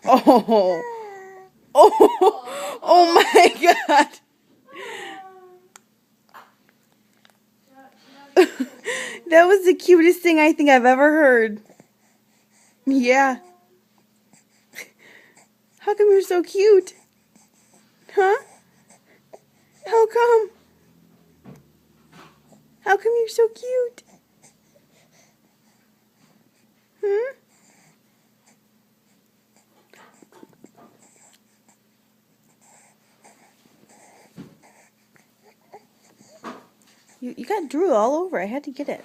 Oh. Oh. Oh my God. That was the cutest thing I think I've ever heard. Yeah. How come you're so cute? Huh? How come? How come you're so cute? Hmm? You got drool all over. I had to get it.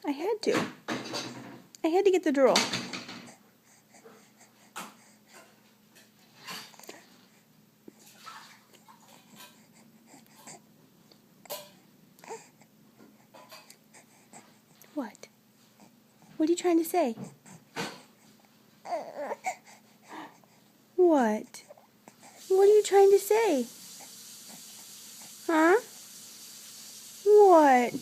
I had to. I had to get the drool. What? What are you trying to say? What? What are you trying to say? Huh? What?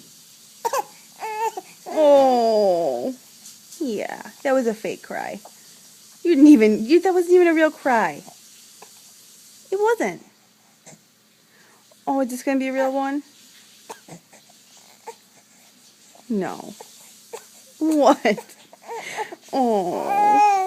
Oh. Yeah, that was a fake cry. You didn't even, that wasn't even a real cry. It wasn't. Oh, is this going to be a real one? No. What? Oh.